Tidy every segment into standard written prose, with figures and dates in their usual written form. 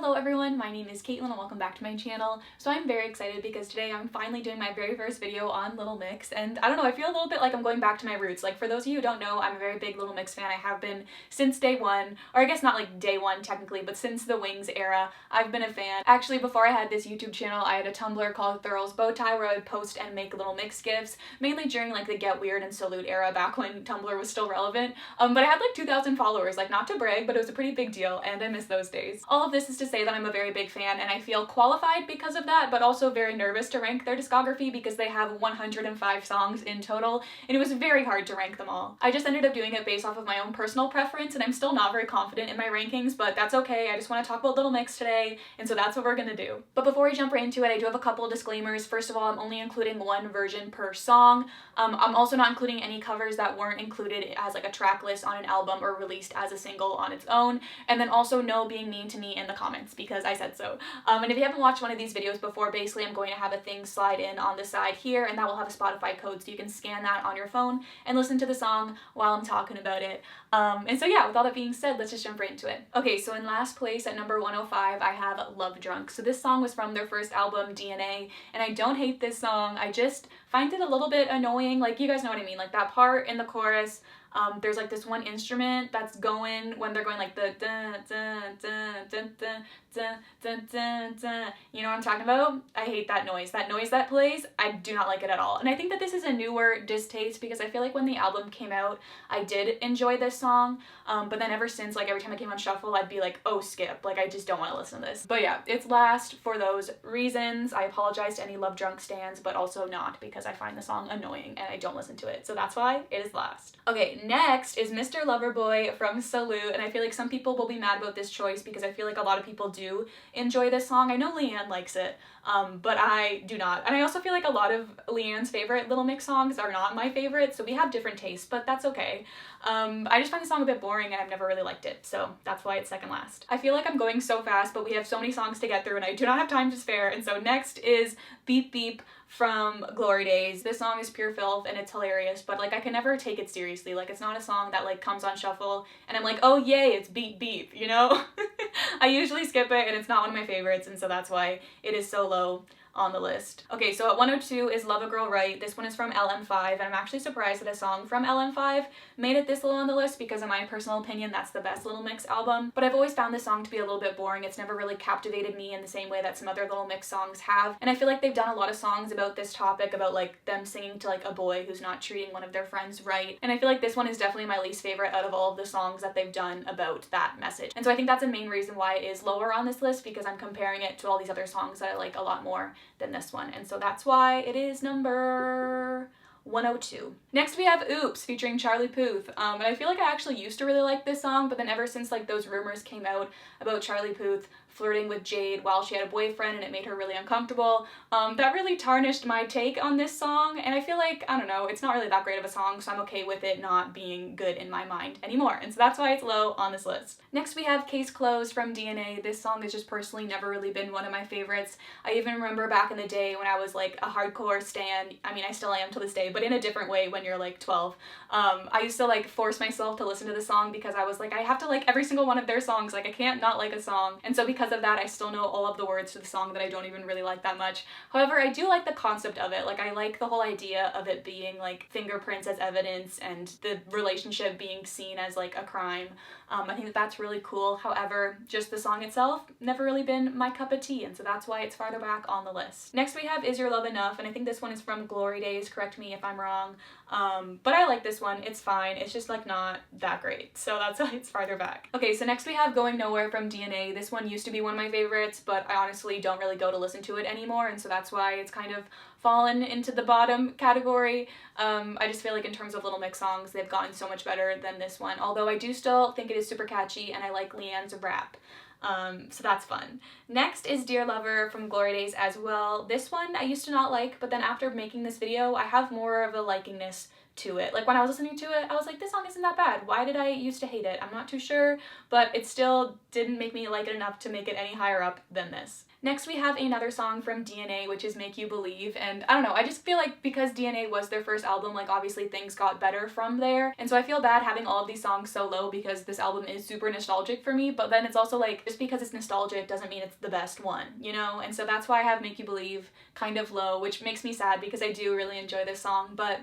Hello everyone, my name is Caitlin and welcome back to my channel. So I'm very excited because today I'm finally doing my very first video on Little Mix, and I don't know, I feel a little bit like I'm going back to my roots. Like, for those of you who don't know, I'm a very big Little Mix fan. I have been since day one, or I guess not like day one technically, but since the Wings era, I've been a fan. Actually, before I had this YouTube channel, I had a Tumblr called Thurl's Bowtie where I would post and make Little Mix gifs, mainly during like the Get Weird and Salute era back when Tumblr was still relevant. But I had like 2,000 followers, like not to brag, but it was a pretty big deal and I miss those days. All of this is to say that I'm a very big fan and I feel qualified because of that, but also very nervous to rank their discography because they have 105 songs in total, and it was very hard to rank them all. I just ended up doing it based off of my own personal preference, and I'm still not very confident in my rankings, but that's okay. I just want to talk about Little Mix today, and so that's what we're gonna do. But before we jump right into it, I do have a couple of disclaimers. First of all, I'm only including one version per song. I'm also not including any covers that weren't included as like a track list on an album or released as a single on its own, and then also no being mean to me in the comments because I said so. And if you haven't watched one of these videos before, basically I'm going to have a thing slide in on the side here, and that will have a Spotify code, so you can scan that on your phone and listen to the song while I'm talking about it. And so yeah, with all that being said, let's just jump right into it. Okay, so in last place at number 105, I have Love Drunk. So this song was from their first album, DNA, and I don't hate this song. I just find it a little bit annoying. Like, you guys know what I mean, like that part in the chorus, there's like this one instrument that's going when they're going like the dun dun dun dun dun dun dun dun dun. You know what I'm talking about? I hate that noise. That noise that plays, I do not like it at all. And I think that this is a newer distaste because I feel like when the album came out, I did enjoy this song, but then ever since, like every time it came on shuffle, I'd be like, oh, skip. Like, I just don't want to listen to this. But yeah, it's last for those reasons. I apologize to any Love Drunk stans, but also not because I find the song annoying and I don't listen to it. So that's why it is last. Okay, next is Mr. Loverboy from Salute, and I feel like some people will be mad about this choice because I feel like a lot of people do enjoy this song. I know Leanne likes it, but I do not. And I also feel like a lot of Leanne's favorite Little Mix songs are not my favorite, so we have different tastes, but that's okay. I just find the song a bit boring and I've never really liked it, so that's why it's second last. I feel like I'm going so fast, but we have so many songs to get through and I do not have time to spare, and so next is Beep Beep from Glory Days. This song is pure filth and it's hilarious, but like I can never take it seriously. Like, it's not a song that like comes on shuffle and I'm like, oh yay, it's beep beep, you know? I usually skip it and it's not one of my favorites, and so that's why it is so low on the list. Okay, so at 102 is Love a Girl Right. This one is from LM5, and I'm actually surprised that a song from LM5 made it this low on the list because in my personal opinion, that's the best Little Mix album. But I've always found this song to be a little bit boring. It's never really captivated me in the same way that some other Little Mix songs have. And I feel like they've done a lot of songs about this topic, about like them singing to like a boy who's not treating one of their friends right. And I feel like this one is definitely my least favorite out of all of the songs that they've done about that message. And so I think that's a main reason why it is lower on this list, because I'm comparing it to all these other songs that I like a lot more than this one, and so that's why it is number 102. Next we have Oops featuring Charlie Puth, and I feel like I actually used to really like this song, but then ever since like those rumors came out about Charlie Puth flirting with Jade while she had a boyfriend and it made her really uncomfortable, that really tarnished my take on this song, and I feel like, I don't know, it's not really that great of a song, so I'm okay with it not being good in my mind anymore, and so that's why it's low on this list. Next we have Case Closed from DNA. This song has just personally never really been one of my favorites. I even remember back in the day when I was like a hardcore stan, I mean I still am to this day, but in a different way when you're like 12. I used to like force myself to listen to the song because I was like, I have to like every single one of their songs, like I can't not like a song, and so because of that I still know all of the words to the song that I don't even really like that much. However, I do like the concept of it. Like, I like the whole idea of it being like fingerprints as evidence and the relationship being seen as like a crime. I think that that's really cool. However, just the song itself never really been my cup of tea, and so that's why it's farther back on the list. Next we have Is Your Love Enough, and I think this one is from Glory Days, correct me if I'm wrong, but I like this one. It's fine. It's just like not that great, so that's why it's farther back. Okay, so next we have Going Nowhere from DNA. This one used to be one of my favorites, but I honestly don't really go to listen to it anymore, and so that's why it's kind of fallen into the bottom category. I just feel like in terms of Little Mix songs, they've gotten so much better than this one, although I do still think it is super catchy and I like Leanne's rap. So that's fun. Next is Dear Lover from Glory Days as well. This one I used to not like, but then after making this video, I have more of a likingness to it. Like when I was listening to it, I was like, this song isn't that bad. Why did I used to hate it? I'm not too sure, but it still didn't make me like it enough to make it any higher up than this. Next we have another song from DNA, which is Make You Believe, and I don't know, I just feel like because DNA was their first album, like obviously things got better from there, and so I feel bad having all of these songs so low because this album is super nostalgic for me, but then it's also like, just because it's nostalgic doesn't mean it's the best one, you know? And so that's why I have Make You Believe kind of low, which makes me sad because I do really enjoy this song, but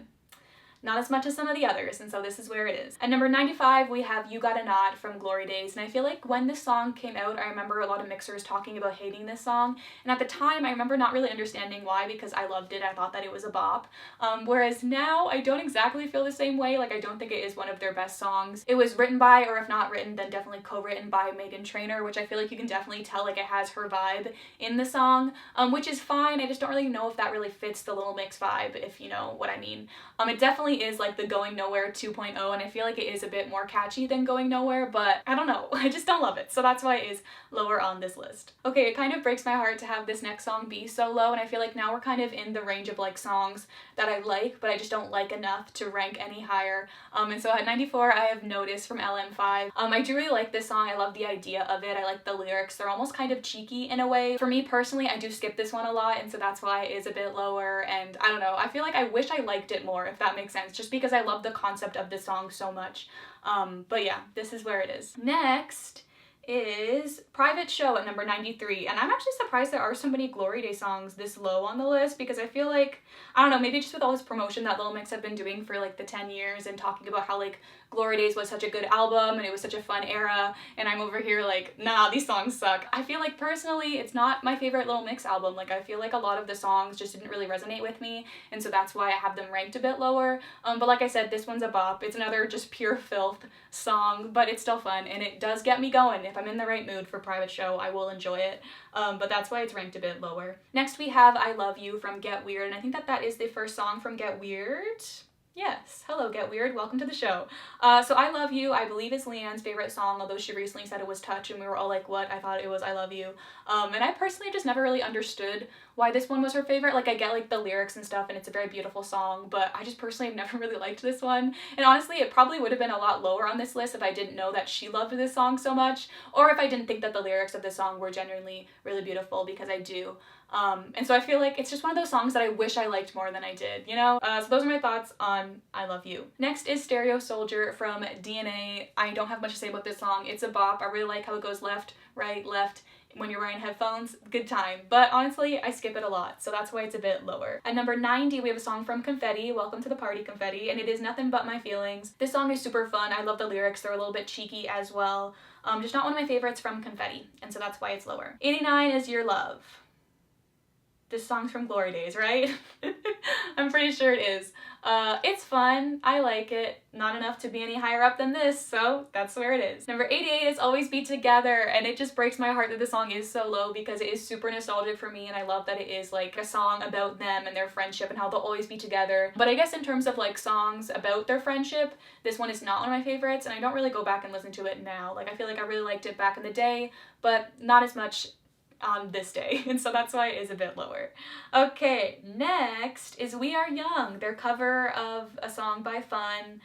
not as much as some of the others, and so this is where it is. At number 95, we have You Got a Nod from Glory Days, and I feel like when this song came out, I remember a lot of mixers talking about hating this song, and at the time, I remember not really understanding why, because I loved it, I thought that it was a bop, whereas now, I don't exactly feel the same way, like I don't think it is one of their best songs. It was written by, or if not written, then definitely co-written by Meghan Trainor, which I feel like you can definitely tell like it has her vibe in the song, which is fine, I just don't really know if that really fits the Little Mix vibe, if you know what I mean. It definitely is like the Going Nowhere 2.0, and I feel like it is a bit more catchy than Going Nowhere, but I don't know, I just don't love it, so that's why it is lower on this list. Okay, it kind of breaks my heart to have this next song be so low, and I feel like now we're kind of in the range of like songs that I like, but I just don't like enough to rank any higher. And so at 94, I have Notice from LM5. I do really like this song, I love the idea of it, I like the lyrics, they're almost kind of cheeky in a way. For me personally, I do skip this one a lot, and so that's why it is a bit lower, and I don't know, I feel like I wish I liked it more, if that makes sense, just because I love the concept of this song so much. But yeah, this is where it is. Next is Private Show at number 93, and I'm actually surprised there are so many Glory Day songs this low on the list, because I feel like, I don't know, maybe just with all this promotion that Little Mix have been doing for like the 10 years and talking about how like Glory Days was such a good album and it was such a fun era, and I'm over here like, nah, these songs suck. I feel like personally it's not my favorite Little Mix album. Like I feel like a lot of the songs just didn't really resonate with me, and so that's why I have them ranked a bit lower. But like I said, this one's a bop. It's another just pure filth song, but it's still fun and it does get me going. If I'm in the right mood for Private Show, I will enjoy it. But that's why it's ranked a bit lower. Next we have I Love You from Get Weird, and I think that is the first song from Get Weird. Yes, hello Get Weird, welcome to the show. So I Love You, I believe is Leanne's favorite song, although she recently said it was Touch and we were all like, what? I thought it was I Love You. And I personally just never really understood why this one was her favorite. Like I get like the lyrics and stuff and it's a very beautiful song, but I just personally have never really liked this one. And honestly, it probably would have been a lot lower on this list if I didn't know that she loved this song so much, or if I didn't think that the lyrics of this song were genuinely really beautiful, because I do. And so I feel like it's just one of those songs that I wish I liked more than I did, you know? So those are my thoughts on I Love You. Next is Stereo Soldier from DNA. I don't have much to say about this song. It's a bop. I really like how it goes left, right, left. When you're wearing headphones, good time. But honestly, I skip it a lot, so that's why it's a bit lower. At number 90, we have a song from Confetti, Welcome to the Party Confetti, and it is Nothing But My Feelings. This song is super fun. I love the lyrics. They're a little bit cheeky as well. Just not one of my favorites from Confetti, and so that's why it's lower. 89 is Your Love. This song's from Glory Days, right? I'm pretty sure it is. It's fun, I like it, not enough to be any higher up than this, so that's where it is. Number 88 is Always Be Together, and it just breaks my heart that the song is so low because it is super nostalgic for me, and I love that it is like a song about them and their friendship and how they'll always be together. But I guess in terms of like songs about their friendship, this one is not one of my favorites, and I don't really go back and listen to it now. Like I feel like I really liked it back in the day, but not as much on this day, and so that's why it is a bit lower. Okay, next is We Are Young, their cover of a song by Fun.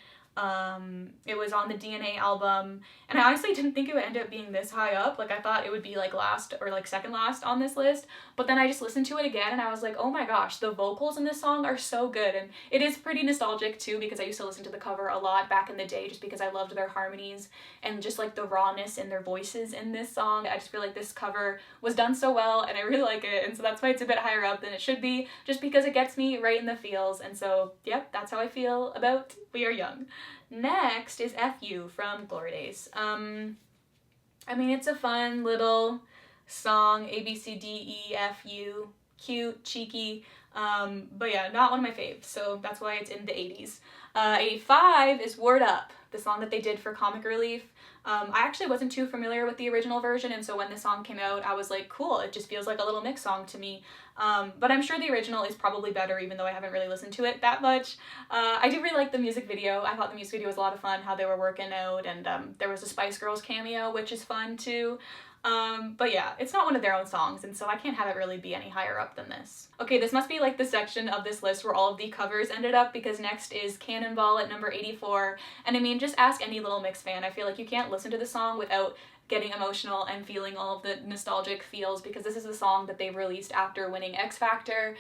It was on the DNA album, and I honestly didn't think it would end up being this high up. Like I thought it would be like last or like second last on this list, but then I just listened to it again and I was like, oh my gosh, the vocals in this song are so good. And it is pretty nostalgic too, because I used to listen to the cover a lot back in the day just because I loved their harmonies and just like the rawness in their voices in this song. I just feel like this cover was done so well and I really like it, and so that's why it's a bit higher up than it should be, just because it gets me right in the feels. And so yep, that's how I feel about We Are Young. Next is FU from Glory Days. I mean, it's a fun little song, A, B, C, D, E, F, U, cute, cheeky, but yeah, not one of my faves, so that's why it's in the 80s. 85 is Word Up, the song that they did for Comic Relief. I actually wasn't too familiar with the original version, and so when the song came out, I was like, cool, it just feels like a Little Mix song to me. But I'm sure the original is probably better, even though I haven't really listened to it that much. I do really like the music video. I thought the music video was a lot of fun, how they were working out, and there was a Spice Girls cameo, which is fun too. But yeah, it's not one of their own songs, and so I can't have it really be any higher up than this. Okay, this must be like the section of this list where all of the covers ended up, because next is Cannonball at number 84. And I mean, just ask any Little Mix fan. I feel like you can't listen to the song without getting emotional and feeling all of the nostalgic feels, because this is a song that they released after winning X Factor.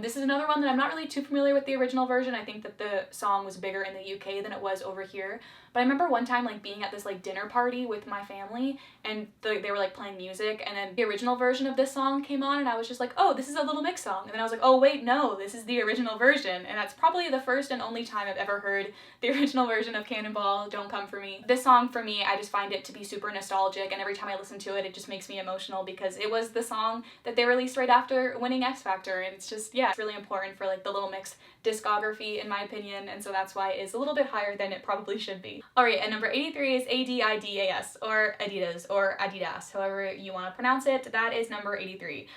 This is another one that I'm not really too familiar with the original version. I think that the song was bigger in the UK than it was over here. But I remember one time like being at this like dinner party with my family, and they were like playing music, and then the original version of this song came on, and I was just like, oh, this is a Little Mix song. And then I was like, oh wait, no, this is the original version. And that's probably the first and only time I've ever heard the original version of Cannonball, Don't Come For Me. This song for me, I just find it to be super nostalgic, and every time I listen to it, it just makes me emotional, because it was the song that they released right after winning X Factor, and it's just, yeah, it's really important for like the Little Mix discography in my opinion, and so that's why it's a little bit higher than it probably should be. Alright, and number 83 is Adidas, or Adidas, or Adidas, however you want to pronounce it. That is number 83.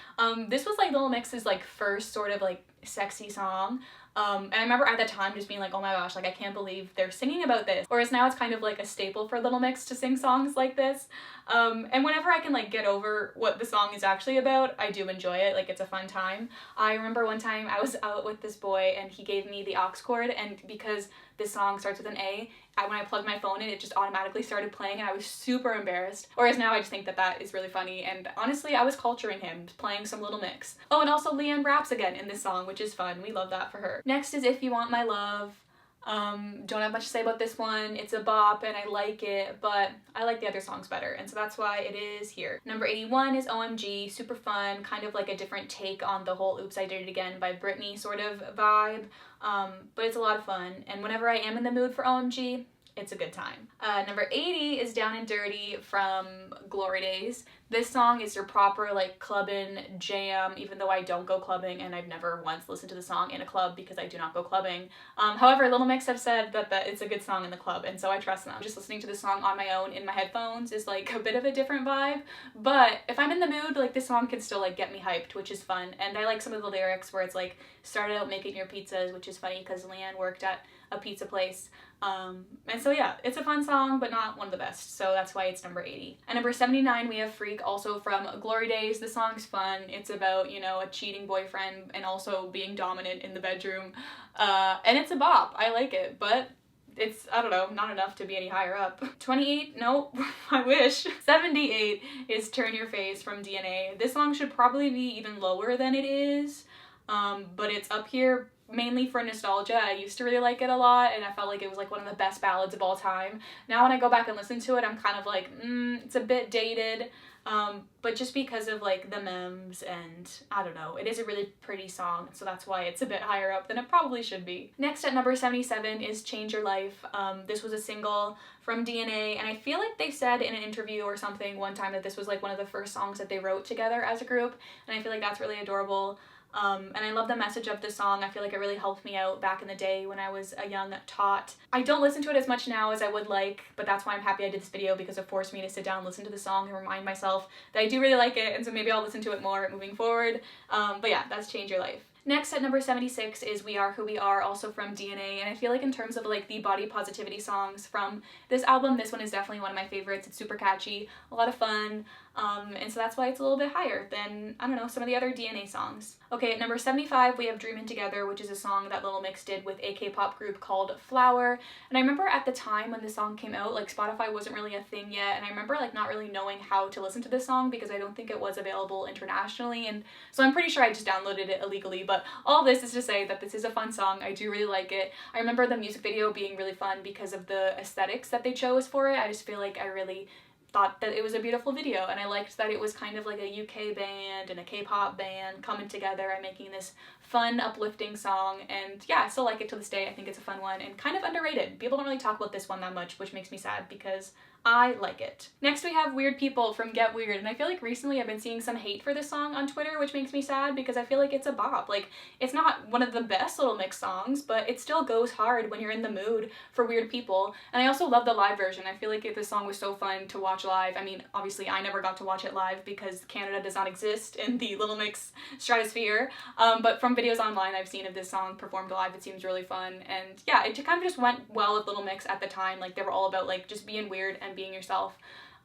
This was like Little Mix's like first sort of like sexy song. And I remember at the time just being like, oh my gosh, like I can't believe they're singing about this. Whereas now it's kind of like a staple for Little Mix to sing songs like this. And whenever I can like get over what the song is actually about, I do enjoy it. Like it's a fun time. I remember one time I was out with this boy and he gave me the aux cord, and because this song starts with an A, when I plugged my phone in, it just automatically started playing, and I was super embarrassed. Whereas now I just think that that is really funny, and honestly, I was culturing him, playing some Little Mix. Oh, and also Leanne raps again in this song, which is fun. We love that for her. Next is If You Want My Love. Don't have much to say about this one. It's a bop and I like it, but I like the other songs better, and so that's why it is here. Number 81 is OMG, super fun, kind of like a different take on the whole Oops I Did It Again by Britney sort of vibe, but it's a lot of fun, and whenever I am in the mood for OMG, it's a good time. Number 80 is Down and Dirty from Glory Days. This song is your proper like clubbing jam, even though I don't go clubbing and I've never once listened to the song in a club because I do not go clubbing. However, Little Mix have said that it's a good song in the club, and so I trust them. Just listening to the song on my own in my headphones is like a bit of a different vibe, but if I'm in the mood, like this song can still like get me hyped, which is fun. And I like some of the lyrics where it's like, started out making your pizzas, which is funny because Leanne worked at a pizza place. And so yeah, it's a fun song, but not one of the best, so that's why it's number 80. And number 79, we have Freak, also from Glory Days. The song's fun. It's about, you know, a cheating boyfriend and also being dominant in the bedroom, and it's a bop. I like it, but it's, I don't know, not enough to be any higher up. 28, nope, I wish. 78 is Turn Your Face from DNA. This song should probably be even lower than it is, but it's up here mainly for nostalgia. I used to really like it a lot, and I felt like it was like one of the best ballads of all time. Now when I go back and listen to it, I'm kind of like, it's a bit dated, but just because of like the memes, and I don't know, it is a really pretty song, so that's why it's a bit higher up than it probably should be. Next at number 77 is Change Your Life. This was a single from DNA, and I feel like they said in an interview or something one time that this was like one of the first songs that they wrote together as a group, and I feel like that's really adorable. And I love the message of the song. I feel like it really helped me out back in the day when I was a young tot. I don't listen to it as much now as I would like, but that's why I'm happy I did this video, because it forced me to sit down and listen to the song and remind myself that I do really like it, and so maybe I'll listen to it more moving forward. But yeah, that's Change Your Life. Next at number 76 is We Are Who We Are, also from DNA, and I feel like in terms of like the body positivity songs from this album, this one is definitely one of my favorites. It's super catchy, a lot of fun, and so that's why it's a little bit higher than, I don't know, some of the other DNA songs. Okay, at number 75 we have Dreamin' Together, which is a song that Little Mix did with a K-pop group called Flower, and I remember at the time when the song came out, like Spotify wasn't really a thing yet, and I remember like not really knowing how to listen to this song because I don't think it was available internationally, and so I'm pretty sure I just downloaded it illegally, but all this is to say that this is a fun song. I do really like it. I remember the music video being really fun because of the aesthetics that they chose for it. I just feel like I really thought that it was a beautiful video, and I liked that it was kind of like a UK band and a K-pop band coming together and making this fun, uplifting song, and yeah, I still like it to this day. I think it's a fun one and kind of underrated. People don't really talk about this one that much, which makes me sad because I like it. Next we have Weird People from Get Weird, and I feel like recently I've been seeing some hate for this song on Twitter, which makes me sad because I feel like it's a bop. Like, it's not one of the best Little Mix songs, but it still goes hard when you're in the mood for Weird People, and I also love the live version. I feel like this song was so fun to watch live. I mean, obviously I never got to watch it live because Canada does not exist in the Little Mix stratosphere, but from videos online I've seen of this song performed live, it seems really fun, and yeah, it kind of just went well with Little Mix at the time. Like, they were all about like just being weird and being yourself.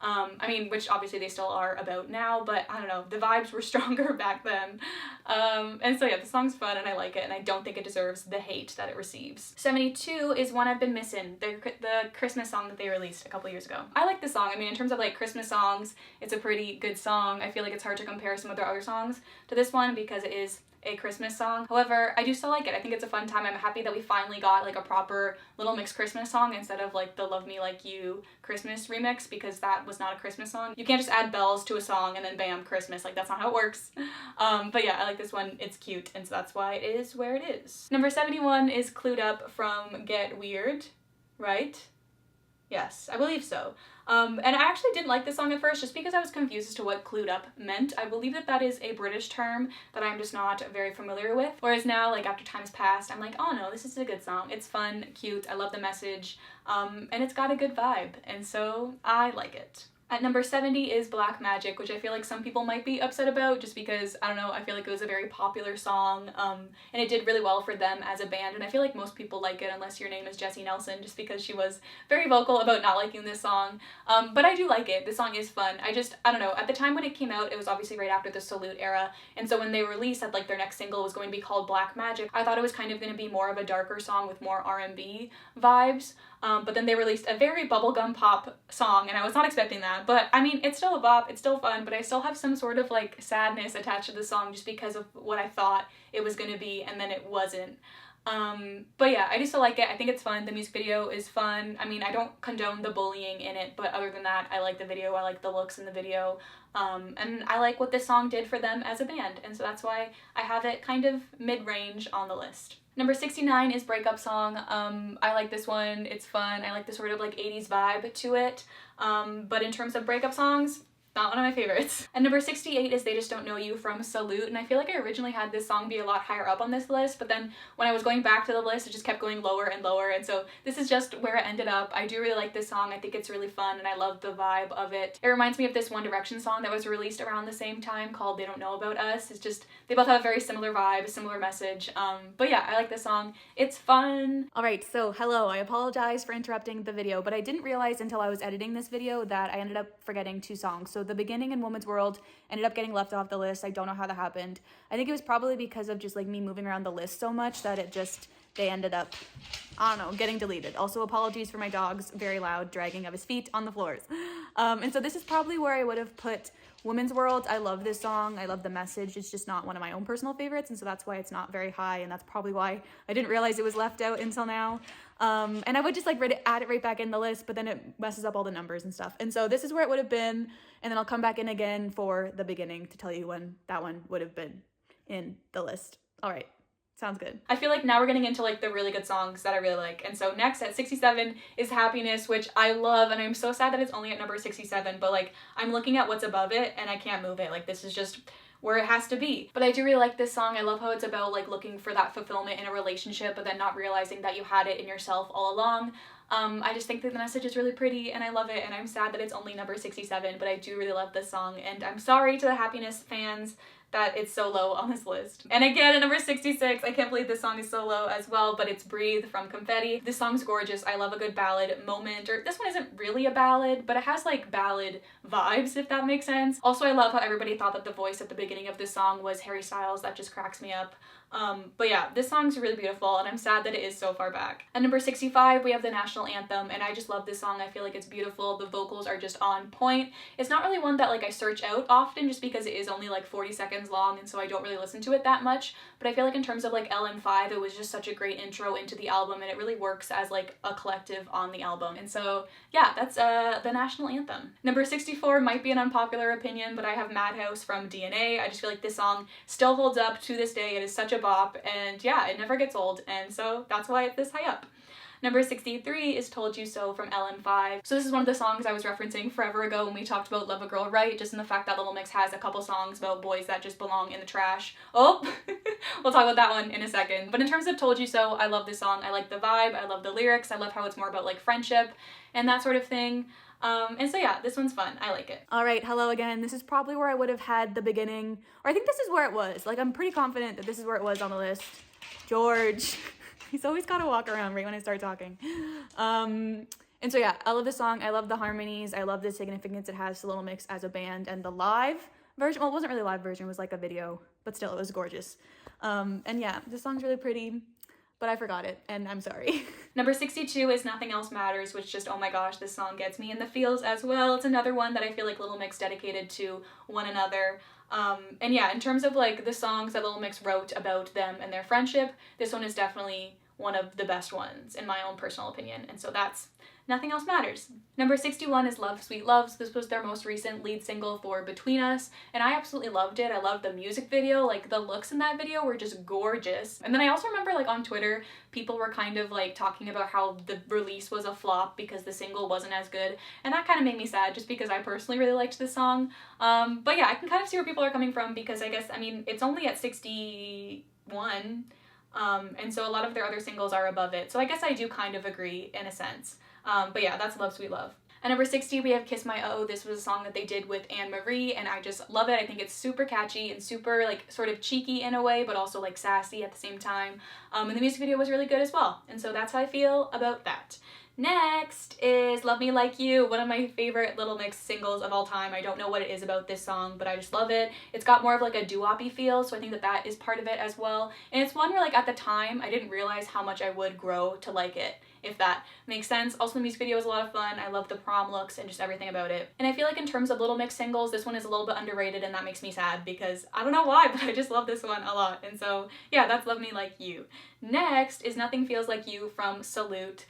I mean, which obviously they still are about now, but I don't know, the vibes were stronger back then. And so yeah, the song's fun and I like it, and I don't think it deserves the hate that it receives. 72 is One I've Been Missing, the Christmas song that they released a couple years ago. I like this song. I mean, in terms of like Christmas songs, it's a pretty good song. I feel like it's hard to compare some of their other songs to this one because it is a Christmas song. However, I do still like it. I think it's a fun time. I'm happy that we finally got like a proper Little Mix Christmas song instead of like the Love Me Like You Christmas remix, because that was not a Christmas song. You can't just add bells to a song and then bam, Christmas. Like, that's not how it works. But yeah, I like this one. It's cute, and so that's why it is where it is. Number 71 is Clued Up from Get Weird, right? Yes, I believe so. And I actually didn't like this song at first just because I was confused as to what clued up meant. I believe that that is a British term that I'm just not very familiar with. Whereas now, like after time's passed, I'm like, oh no, this is a good song. It's fun, cute, I love the message, and it's got a good vibe, and so I like it. At number 70 is Black Magic, which I feel like some people might be upset about just because, I don't know, I feel like it was a very popular song, and it did really well for them as a band, and I feel like most people like it unless your name is Jessie Nelson, just because she was very vocal about not liking this song. But I do like it. The song is fun. I don't know, at the time when it came out, it was obviously right after the Salute era, and so when they released that like their next single was going to be called Black Magic, I thought it was kind of going to be more of a darker song with more R&B vibes. But then they released a very bubblegum pop song, and I was not expecting that. But I mean, it's still a bop, it's still fun, but I still have some sort of like sadness attached to the song just because of what I thought it was gonna be, and then it wasn't. But yeah, I do still like it. I think it's fun. The music video is fun. I mean, I don't condone the bullying in it, but other than that, I like the video. I like the looks in the video. And I like what this song did for them as a band, and so that's why I have it kind of mid-range on the list. Number 69 is Breakup Song. I like this one. It's fun. I like the sort of like 80s vibe to it. But in terms of breakup songs, not one of my favorites. And number 68 is They Just Don't Know You from Salute, and I feel like I originally had this song be a lot higher up on this list, but then when I was going back to the list, it just kept going lower and lower, and so this is just where it ended up. I do really like this song. I think it's really fun, and I love the vibe of it. It reminds me of this One Direction song that was released around the same time called They Don't Know About Us. It's just, they both have a very similar vibe, a similar message. But yeah, I like this song. It's fun. Alright, so hello, I apologize for interrupting the video, but I didn't realize until I was editing this video that I ended up forgetting two songs. So The Beginning and Woman's World ended up getting left off the list. I don't know how that happened. I think it was probably because of just like me moving around the list so much that they ended up, I don't know, getting deleted. Also, apologies for my dog's very loud dragging of his feet on the floors. And so this is probably where I would have put Women's World. I love this song. I love the message. It's just not one of my own personal favorites, and so that's why it's not very high, and that's probably why I didn't realize it was left out until now. And I would just like add it right back in the list, but then it messes up all the numbers and stuff. And so this is where it would have been, and then I'll come back in again for The Beginning to tell you when that one would have been in the list. All right. Sounds good. I feel like now we're getting into like the really good songs that I really like. And so next at 67 is Happiness, which I love, and I'm so sad that it's only at number 67, but like I'm looking at what's above it and I can't move it. Like, this is just where it has to be. But I do really like this song. I love how it's about like looking for that fulfillment in a relationship, but then not realizing that you had it in yourself all along. I just think that the message is really pretty and I love it, and I'm sad that it's only number 67, but I do really love this song, and I'm sorry to the Happiness fans that it's so low on this list. And again, at number 66, I can't believe this song is so low as well, but it's Breathe from Confetti. This song's gorgeous. I love a good ballad moment, or this one isn't really a ballad, but it has like ballad vibes, if that makes sense. Also, I love how everybody thought that the voice at the beginning of this song was Harry Styles. That just cracks me up. But yeah, this song's really beautiful, and I'm sad that it is so far back. At number 65, we have the National Anthem, and I just love this song. I feel like it's beautiful. The vocals are just on point. It's not really one that like I search out often just because it is only like 40 seconds long, and so I don't really listen to it that much, but I feel like in terms of like LM5, it was just such a great intro into the album, and it really works as like a collective on the album. And so yeah, that's the National Anthem. Number 64 might be an unpopular opinion, but I have Madhouse from DNA. I just feel like this song still holds up to this day. It is such a bop, and yeah, it never gets old, and so that's why it's this high up. Number 63 is Told You So from LM5. So this is one of the songs I was referencing forever ago when we talked about Love a Girl Right, just in the fact that Little Mix has a couple songs about boys that just belong in the trash. Oh, we'll talk about that one in a second. But in terms of Told You So, I love this song. I like the vibe, I love the lyrics, I love how it's more about like friendship and that sort of thing. And so yeah, this one's fun. I like it. All right, hello again. This is probably where I would have had The Beginning, or I think this is where it was. Like, I'm pretty confident that this is where it was on the list. George. He's always got to walk around right when I start talking. And so yeah, I love this song. I love the harmonies. I love the significance it has to Little Mix as a band, and the live version, well, it wasn't really a live version, it was like a video, but still, it was gorgeous. And yeah, this song's really pretty, but I forgot it, and I'm sorry. Number 62 is Nothing Else Matters, which just, oh my gosh, this song gets me in the feels as well. It's another one that I feel like Little Mix dedicated to one another. And yeah, in terms of like the songs that Little Mix wrote about them and their friendship, this one is definitely one of the best ones in my own personal opinion, and so that's Nothing Else Matters. Number 61 is Love Sweet Loves. This was their most recent lead single for Between Us, and I absolutely loved it. I loved the music video, like the looks in that video were just gorgeous. And then I also remember like on Twitter, people were kind of like talking about how the release was a flop because the single wasn't as good, and that kind of made me sad just because I personally really liked this song. But yeah, I can kind of see where people are coming from because I guess, I mean, it's only at 61, and so a lot of their other singles are above it, so I guess I do kind of agree in a sense. But yeah, that's Love Sweet Love. At number 60, we have Kiss My Oh. This was a song that they did with Anne Marie, and I just love it. I think it's super catchy and super like sort of cheeky in a way, but also like sassy at the same time. And the music video was really good as well. And so that's how I feel about that. Next is Love Me Like You, one of my favorite Little Mix singles of all time. I don't know what it is about this song, but I just love it. It's got more of like a doo-wop-y feel, so I think that that is part of it as well. And it's one where like at the time, I didn't realize how much I would grow to like it, if that makes sense. Also, the music video was a lot of fun. I love the prom looks and just everything about it. And I feel like in terms of Little Mix singles, this one is a little bit underrated, and that makes me sad because I don't know why, but I just love this one a lot. And so yeah, that's Love Me Like You. Next is Nothing Feels Like You from Salute.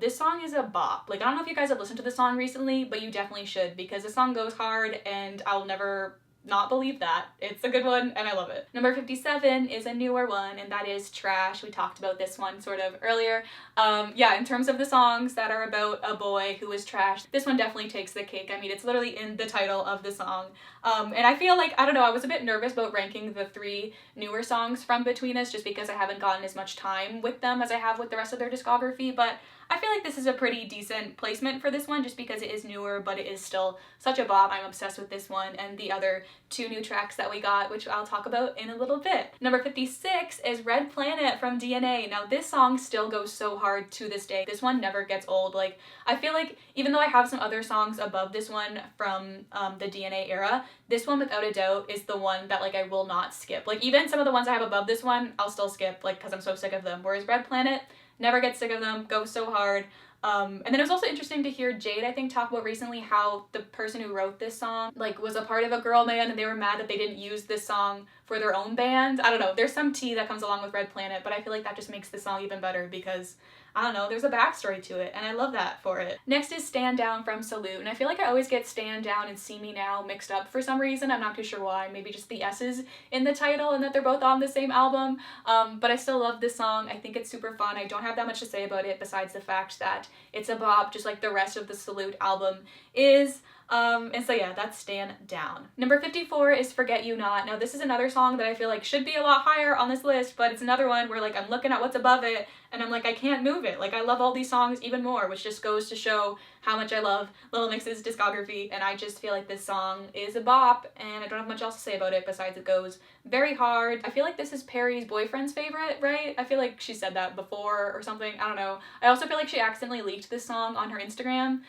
This song is a bop. Like, I don't know if you guys have listened to the song recently, but you definitely should because the song goes hard and I'll never not believe that. It's a good one and I love it. Number 57 is a newer one, and that is Trash. We talked about this one sort of earlier. Yeah, in terms of the songs that are about a boy who is trash, this one definitely takes the cake. I mean, it's literally in the title of the song. And I feel like, I don't know, I was a bit nervous about ranking the 3 newer songs from Between Us just because I haven't gotten as much time with them as I have with the rest of their discography, but I feel like this is a pretty decent placement for this one just because it is newer, but it is still such a bop. I'm obsessed with this one and the other 2 new tracks that we got, which I'll talk about in a little bit. Number 56 is Red Planet from DNA. Now, this song still goes so hard to this day. This one never gets old. Like, I feel like even though I have some other songs above this one from the DNA era, this one without a doubt is the one that like I will not skip. Like, even some of the ones I have above this one, I'll still skip, like, because I'm so sick of them. Whereas Red Planet, never get sick of them, go so hard. And then it was also interesting to hear Jade, I think, talk about recently how the person who wrote this song, like, was a part of a girl band and they were mad that they didn't use this song for their own band. I don't know, there's some tea that comes along with Red Planet, but I feel like that just makes the song even better because, I don't know, there's a backstory to it, and I love that for it. Next is Stand Down from Salute, and I feel like I always get Stand Down and See Me Now mixed up for some reason. I'm not too sure why. Maybe just the S's in the title and that they're both on the same album, but I still love this song. I think it's super fun. I don't have that much to say about it besides the fact that it's a bop, just like the rest of the Salute album is. And so yeah, that's Stand Down. Number 54 is Forget You Not. Now, this is another song that I feel like should be a lot higher on this list, but it's another one where like I'm looking at what's above it and I'm like, I can't move it. Like, I love all these songs even more, which just goes to show how much I love Little Mix's discography, and I just feel like this song is a bop, and I don't have much else to say about it besides it goes very hard. I feel like this is Perry's boyfriend's favorite, right? I feel like she said that before or something. I don't know. I also feel like she accidentally leaked this song on her Instagram,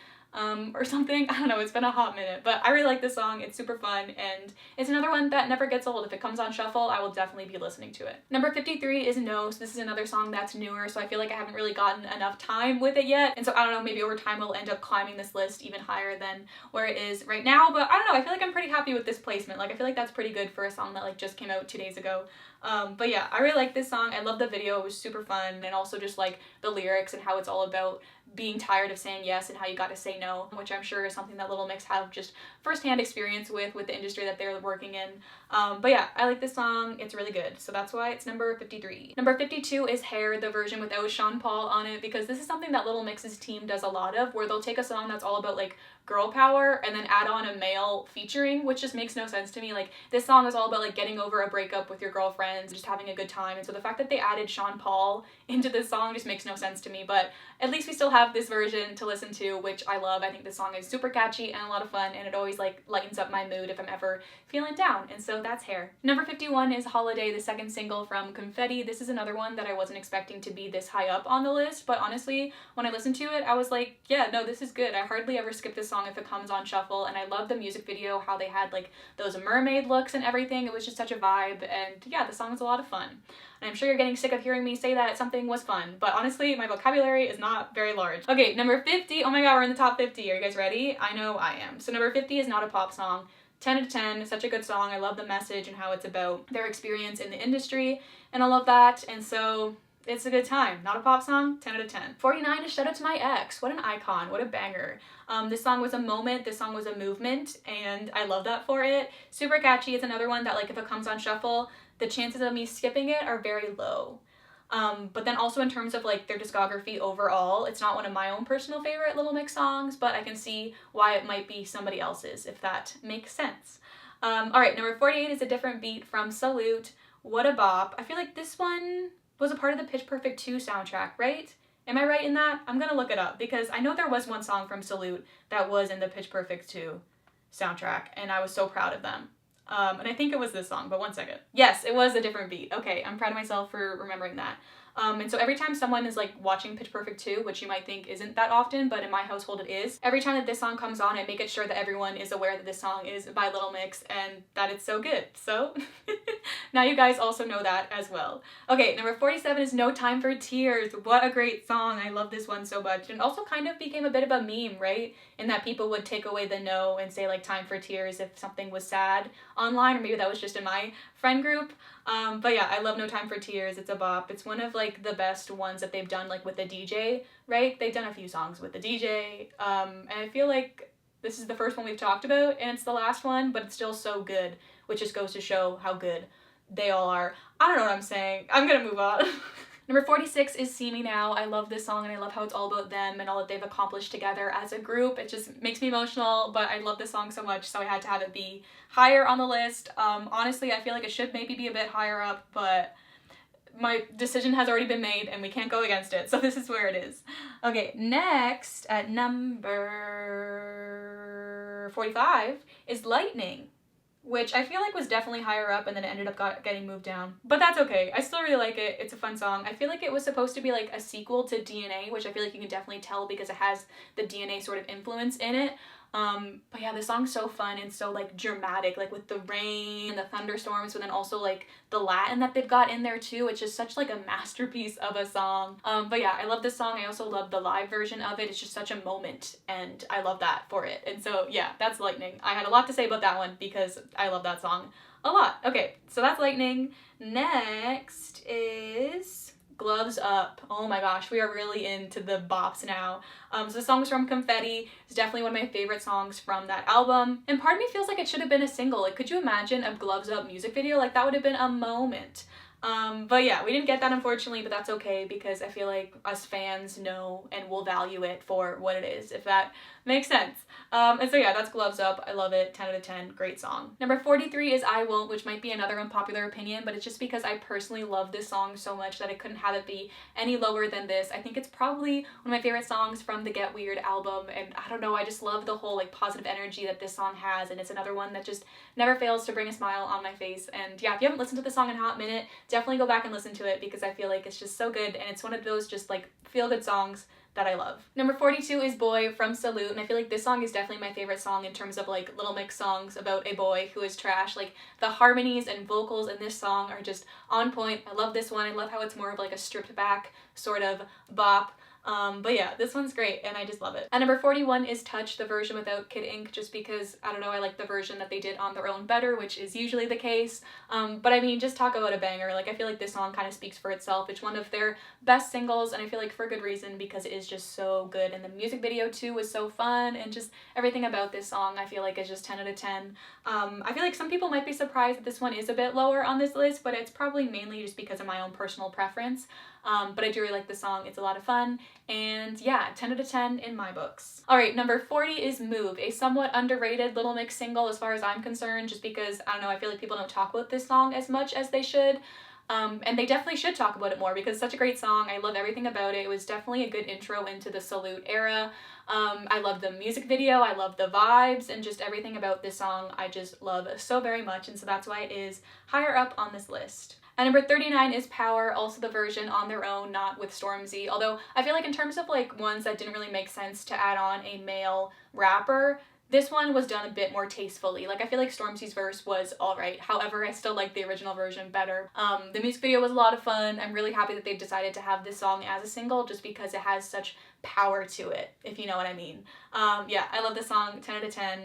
or something. I don't know, it's been a hot minute, but I really like this song. It's super fun, and it's another one that never gets old. If it comes on shuffle, I will definitely be listening to it. Number 53 is No. So this is another song that's newer, so I feel like I haven't really gotten enough time with it yet, and so I don't know, maybe over time it'll end up climbing this list even higher than where it is right now, but I don't know, I feel like I'm pretty happy with this placement. Like, I feel like that's pretty good for a song that like just came out 2 days ago. But yeah, I really like this song. I love the video. It was super fun, and also just like the lyrics and how it's all about being tired of saying yes and how you got to say no, which I'm sure is something that Little Mix have just firsthand experience with the industry that they're working in. But yeah, I like this song. It's really good. So that's why it's number 53. Number 52 is Hair, the version without Sean Paul on it, because this is something that Little Mix's team does a lot of, where they'll take a song that's all about like girl power and then add on a male featuring, which just makes no sense to me. Like, this song is all about like getting over a breakup with your girlfriends, just having a good time. And so the fact that they added Sean Paul into this song just makes no sense to me. But at least we still have this version to listen to, which I love. I think this song is super catchy and a lot of fun, and it always like lightens up my mood if I'm ever feeling down. And so that's Hair. Number 51 is Holiday, the second single from Confetti. This is another one that I wasn't expecting to be this high up on the list, but honestly, when I listened to it, I was like, yeah, no, this is good. I hardly ever skip this song if it comes on shuffle, and I love the music video, how they had like those mermaid looks and everything. It was just such a vibe, and yeah, the song is a lot of fun. And I'm sure you're getting sick of hearing me say that something was fun, but honestly, my vocabulary is not very large. Okay, number 50. Oh my god, we're in the top 50. Are you guys ready? I know I am. So number 50 is Not a Pop Song. 10 out of 10, such a good song. I love the message and how it's about their experience in the industry, and I love that, and so it's a good time. Not a pop song, 10 out of 10. 49 is Shout Out to My Ex. What an icon, what a banger. This song was a moment, this song was a movement, and I love that for it. Super catchy. It's another one that like if it comes on shuffle, the chances of me skipping it are very low. But then also in terms of like their discography overall, it's not one of my own personal favorite Little Mix songs, but I can see why it might be somebody else's, if that makes sense. Alright, number 48 is A Different Beat from Salute. What a bop. I feel like this one was a part of the Pitch Perfect 2 soundtrack, right? Am I right in that? I'm gonna look it up because I know there was one song from Salute that was in the Pitch Perfect 2 soundtrack, and I was so proud of them. And I think it was this song, but one second. Yes, it was A Different Beat. Okay, I'm proud of myself for remembering that. And so every time someone is like watching Pitch Perfect 2, which you might think isn't that often, but in my household it is, every time that this song comes on, I make it sure that everyone is aware that this song is by Little Mix and that it's so good. So now you guys also know that as well. Okay, number 47 is No Time for Tears. What a great song. I love this one so much. And also kind of became a bit of a meme, right? In that people would take away the no and say like time for tears if something was sad online, or maybe that was just in my friend group. But yeah, I love No Time for Tears. It's a bop. It's one of like the best ones that they've done like with the DJ, right? They've done a few songs with the DJ. And I feel like this is the first one we've talked about and it's the last one, but it's still so good, which just goes to show how good they all are. I don't know what I'm saying. I'm gonna move on. Number 46 is See Me Now. I love this song and I love how it's all about them and all that they've accomplished together as a group. It just makes me emotional, but I love this song so much, so I had to have it be higher on the list. Honestly, I feel like it should maybe be a bit higher up, but my decision has already been made and we can't go against it, so this is where it is. Okay, next at number 45 is Lightning, which I feel like was definitely higher up and then it ended up getting moved down. But that's okay. I still really like it. It's a fun song. I feel like it was supposed to be like a sequel to DNA, which I feel like you can definitely tell because it has the DNA sort of influence in it. But yeah, the song's so fun and so like dramatic, like with the rain and the thunderstorms, but then also like the Latin that they've got in there too. It's just such like a masterpiece of a song. But yeah, I love this song. I also love the live version of it. It's just such a moment and I love that for it. And so yeah, that's Lightning. I had a lot to say about that one because I love that song a lot. Okay, so that's Lightning. Next is Gloves Up. Oh my gosh, we are really into the bops now. So the song's from Confetti. It's definitely one of my favorite songs from that album. And part of me feels like it should have been a single. Like, could you imagine a Gloves Up music video? Like, that would have been a moment. But yeah, we didn't get that unfortunately, but that's okay because I feel like us fans know and will value it for what it is, if that makes sense. And so yeah, that's Gloves Up. I love it. 10 out of 10. Great song. Number 43 is I Won't, which might be another unpopular opinion, but it's just because I personally love this song so much that I couldn't have it be any lower than this. I think it's probably one of my favorite songs from the Get Weird album, and I don't know, I just love the whole like positive energy that this song has, and it's another one that just never fails to bring a smile on my face. And yeah, if you haven't listened to the song in a hot minute, definitely go back and listen to it because I feel like it's just so good, and it's one of those just like feel-good songs that I love. Number 42 is Boy from Salute, and I feel like this song is definitely my favorite song in terms of like Little Mix songs about a boy who is trash. Like the harmonies and vocals in this song are just on point. I love this one. I love how it's more of like a stripped back sort of bop. But yeah, this one's great and I just love it. And number 41 is Touch, the version without Kid Ink, just because, I don't know, I like the version that they did on their own better, which is usually the case. But I mean, just talk about a banger. Like, I feel like this song kind of speaks for itself. It's one of their best singles, and I feel like for good reason because it is just so good. And the music video too was so fun, and just everything about this song I feel like is just 10 out of 10. I feel like some people might be surprised that this one is a bit lower on this list, but it's probably mainly just because of my own personal preference. but I do really like the song. It's a lot of fun, and yeah, 10 out of 10 in my books. All right, number 40 is Move, a somewhat underrated Little Mix single as far as I'm concerned, just because, I don't know, I feel like people don't talk about this song as much as they should. And they definitely should talk about it more because it's such a great song. I love everything about it. It was definitely a good intro into the Salute era. I love the music video, I love the vibes, and just everything about this song I just love so very much, and so that's why it is higher up on this list. And number 39 is Power, also the version on their own, not with Stormzy. Although I feel like in terms of like ones that didn't really make sense to add on a male rapper, this one was done a bit more tastefully. Like, I feel like Stormzy's verse was alright. However, I still like the original version better. The music video was a lot of fun. I'm really happy that they decided to have this song as a single just because it has such power to it, if you know what I mean. Yeah, I love this song. 10 out of 10,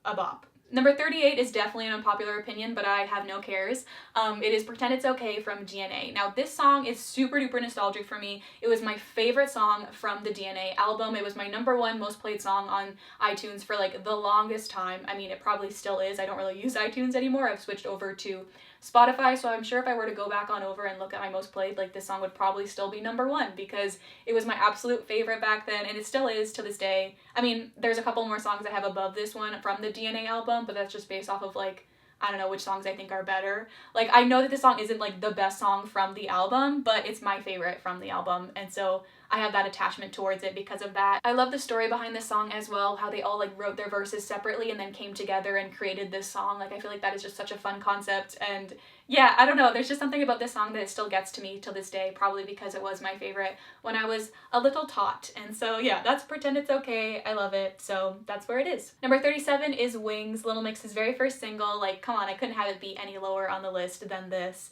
a bop. Number 38 is definitely an unpopular opinion, but I have no cares. It is Pretend It's Okay from DNA. Now, this song is super duper nostalgic for me. It was my favorite song from the DNA album. It was my #1 most played song on iTunes for like the longest time. I mean, it probably still is. I don't really use iTunes anymore. I've switched over to Spotify, so I'm sure if I were to go back on over and look at my most played, like this song would probably still be #1 because it was my absolute favorite back then, and it still is to this day. I mean, there's a couple more songs I have above this one from the DNA album, but that's just based off of like, I don't know which songs I think are better. Like, I know that this song isn't like the best song from the album, but it's my favorite from the album, and so I have that attachment towards it because of that. I love the story behind this song as well, how they all like wrote their verses separately and then came together and created this song. Like, I feel like that is just such a fun concept, and yeah, I don't know, there's just something about this song that it still gets to me till this day, probably because it was my favorite when I was a little tot. And so yeah, that's Pretend It's Okay. I love it, so that's where it is. Number 37 is Wings, Little Mix's very first single. Like, come on, I couldn't have it be any lower on the list than this.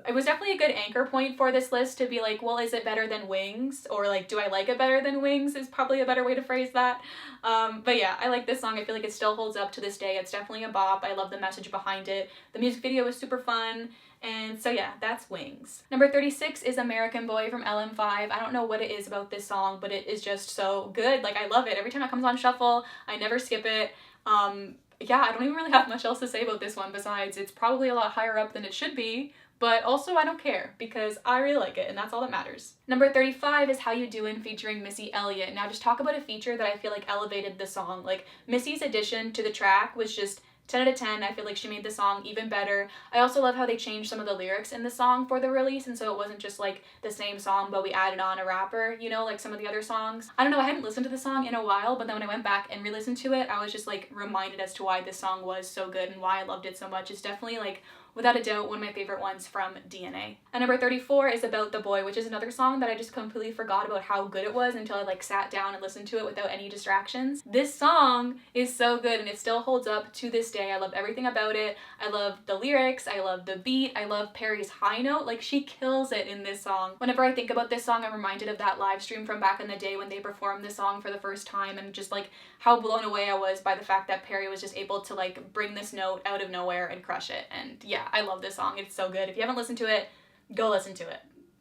It was definitely a good anchor point for this list to be like, well, is it better than Wings? Or like, do I like it better than Wings is probably a better way to phrase that. But yeah, I like this song. I feel like it still holds up to this day. It's definitely a bop. I love the message behind it. The music video is super fun. And so yeah, that's Wings. Number 36 is American Boy from LM5. I don't know what it is about this song, but it is just so good. Like, I love it. Every time it comes on shuffle, I never skip it. Yeah, I don't even really have much else to say about this one besides it's probably a lot higher up than it should be, but also I don't care because I really like it and that's all that matters. Number 35 is How You Doin' featuring Missy Elliott. Now, just talk about a feature that I feel like elevated the song. Like, Missy's addition to the track was just 10 out of 10. I feel like she made the song even better. I also love how they changed some of the lyrics in the song for the release, and so it wasn't just like the same song but we added on a rapper, you know, like some of the other songs. I don't know, I hadn't listened to the song in a while, but then when I went back and re-listened to it, I was just like reminded as to why this song was so good and why I loved it so much. It's definitely like, without a doubt, one of my favorite ones from DNA. And number 34 is About the Boy, which is another song that I just completely forgot about how good it was until I like sat down and listened to it without any distractions. This song is so good and it still holds up to this day. I love everything about it. I love the lyrics, I love the beat, I love Perry's high note. Like, she kills it in this song. Whenever I think about this song, I'm reminded of that live stream from back in the day when they performed this song for the first time, and just like how blown away I was by the fact that Perry was just able to like bring this note out of nowhere and crush it. And yeah, I love this song. It's so good. If you haven't listened to it, go listen to it.